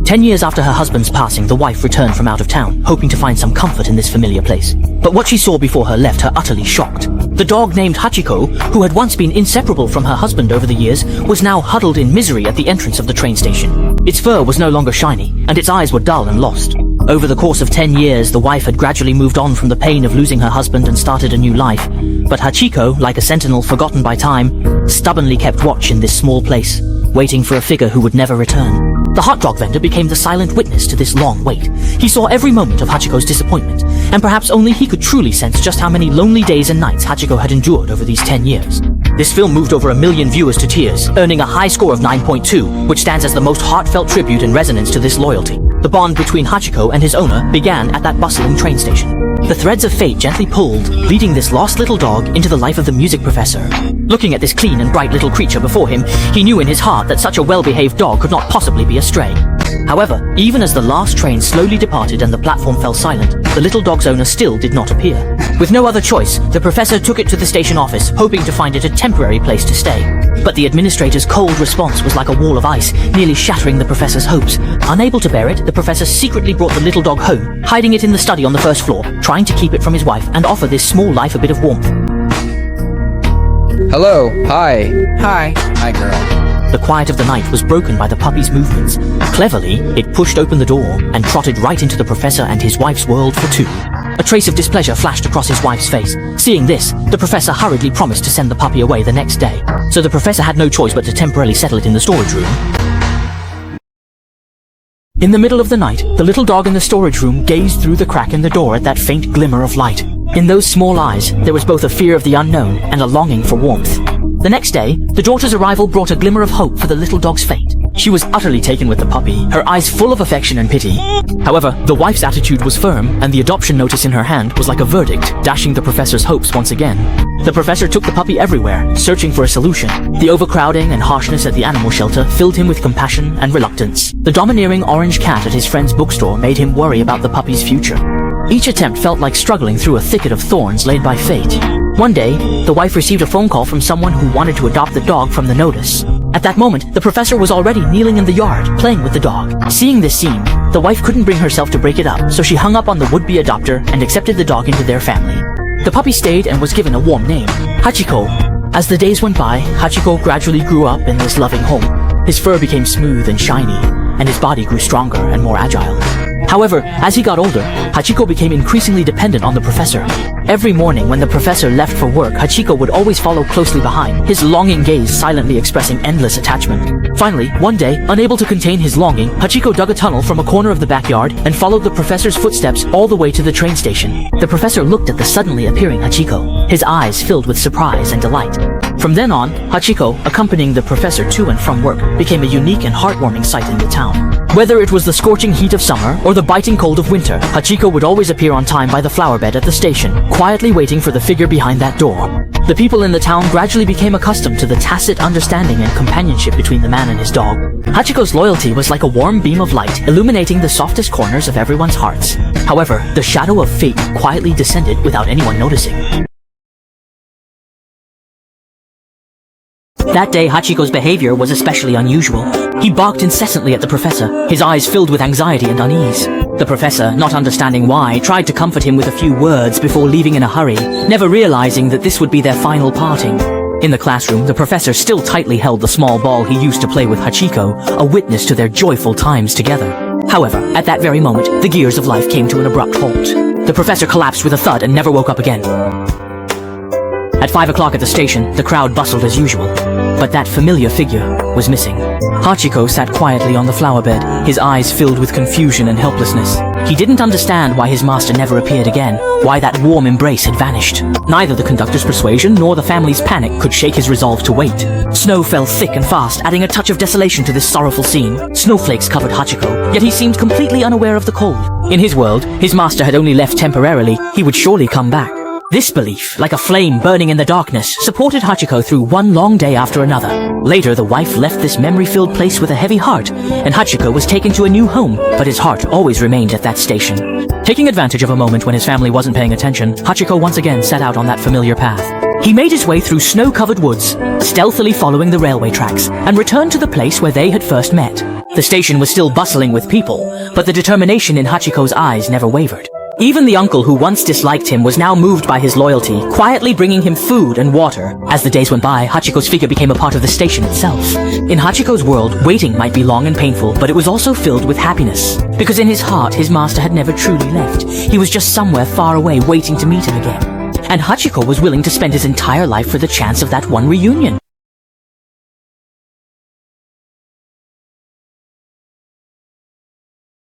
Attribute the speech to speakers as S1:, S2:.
S1: 10 years after her husband's passing, the wife returned from out of town, hoping to find some comfort in this familiar place. But what she saw before her left her utterly shocked. The dog named Hachiko, who had once been inseparable from her husband over the years, was now huddled in misery at the entrance of the train station. Its fur was no longer shiny, and its eyes were dull and lost. Over the course of 10 years, the wife had gradually moved on from the pain of losing her husband and started a new life. But Hachiko, like a sentinel forgotten by time, stubbornly kept watch in this small place, waiting for a figure who would never return. The hot dog vendor became the silent witness to this long wait. He saw every moment of Hachiko's disappointment, and perhaps only he could truly sense just how many lonely days and nights Hachiko had endured over these 10 years. This film moved over 1 million viewers to tears, earning a high score of 9.2, which stands as the most heartfelt tribute and resonance to this loyalty. The bond between Hachiko and his owner began at that bustling train station. The threads of fate gently pulled, leading this lost little dog into the life of the music professor. Looking at this clean and bright little creature before him, he knew in his heart that such a well-behaved dog could not possibly be astray. However, even as the last train slowly departed and the platform fell silent, the little dog's owner still did not appear. With no other choice, the professor took it to the station office, hoping to find it a temporary place to stay. But the administrator's cold response was like a wall of ice, nearly shattering the professor's hopes. Unable to bear it, the professor secretly brought the little dog home, hiding it in the study on the first floor, trying to keep it from his wife and offer this small life a bit of warmth.
S2: Hello, hi.
S3: Hi. Hi, girl.
S1: The quiet of the night was broken by the puppy's movements. Cleverly, it pushed open the door and trotted right into the professor and his wife's world for two. A trace of displeasure flashed across his wife's face. Seeing this, the professor hurriedly promised to send the puppy away the next day. So the professor had no choice but to temporarily settle it in the storage room. In the middle of the night, the little dog in the storage room gazed through the crack in the door at that faint glimmer of light. In those small eyes, there was both a fear of the unknown and a longing for warmth. The next day, the daughter's arrival brought a glimmer of hope for the little dog's fate. She was utterly taken with the puppy, her eyes full of affection and pity. However, the wife's attitude was firm, and the adoption notice in her hand was like a verdict, dashing the professor's hopes once again. The professor took the puppy everywhere, searching for a solution. The overcrowding and harshness at the animal shelter filled him with compassion and reluctance. The domineering orange cat at his friend's bookstore made him worry about the puppy's future. Each attempt felt like struggling through a thicket of thorns laid by fate. One day, the wife received a phone call from someone who wanted to adopt the dog from the notice. At that moment, the professor was already kneeling in the yard, playing with the dog. Seeing this scene, the wife couldn't bring herself to break it up, so she hung up on the would-be adopter and accepted the dog into their family. The puppy stayed and was given a warm name, Hachiko. As the days went by, Hachiko gradually grew up in this loving home. His fur became smooth and shiny, and his body grew stronger and more agile. However, as he got older, Hachiko became increasingly dependent on the professor. Every morning when the professor left for work, Hachiko would always follow closely behind, his longing gaze silently expressing endless attachment. Finally, one day, unable to contain his longing, Hachiko dug a tunnel from a corner of the backyard and followed the professor's footsteps all the way to the train station. The professor looked at the suddenly appearing Hachiko, his eyes filled with surprise and delight. From then on, Hachiko, accompanying the professor to and from work, became a unique and heartwarming sight in the town. Whether it was the scorching heat of summer or the biting cold of winter, Hachiko would always appear on time by the flower bed at the station, quietly waiting for the figure behind that door. The people in the town gradually became accustomed to the tacit understanding and companionship between the man and his dog. Hachiko's loyalty was like a warm beam of light, illuminating the softest corners of everyone's hearts. However, the shadow of fate quietly descended without anyone noticing. That day, Hachiko's behavior was especially unusual. He barked incessantly at the professor, his eyes filled with anxiety and unease. The professor, not understanding why, tried to comfort him with a few words before leaving in a hurry, never realizing that this would be their final parting. In the classroom, the professor still tightly held the small ball he used to play with Hachiko, a witness to their joyful times together. However, at that very moment, the gears of life came to an abrupt halt. The professor collapsed with a thud and never woke up again. At 5 o'clock at the station, the crowd bustled as usual, but that familiar figure was missing. Hachiko sat quietly on the flower bed, his eyes filled with confusion and helplessness. He didn't understand why his master never appeared again, why that warm embrace had vanished. Neither the conductor's persuasion nor the family's panic could shake his resolve to wait. Snow fell thick and fast, adding a touch of desolation to this sorrowful scene. Snowflakes covered Hachiko, yet he seemed completely unaware of the cold. In his world, his master had only left temporarily. He would surely come back. This belief, like a flame burning in the darkness, supported Hachiko through one long day after another. Later, the wife left this memory-filled place with a heavy heart, and Hachiko was taken to a new home, but his heart always remained at that station. Taking advantage of a moment when his family wasn't paying attention, Hachiko once again set out on that familiar path. He made his way through snow-covered woods, stealthily following the railway tracks, and returned to the place where they had first met. The station was still bustling with people, but the determination in Hachiko's eyes never wavered. Even the uncle who once disliked him was now moved by his loyalty, quietly bringing him food and water. As the days went by, Hachiko's figure became a part of the station itself. In Hachiko's world, waiting might be long and painful, but it was also filled with happiness. Because in his heart, his master had never truly left. He was just somewhere far away waiting to meet him again. And Hachiko was willing to spend his entire life for the chance of that one reunion.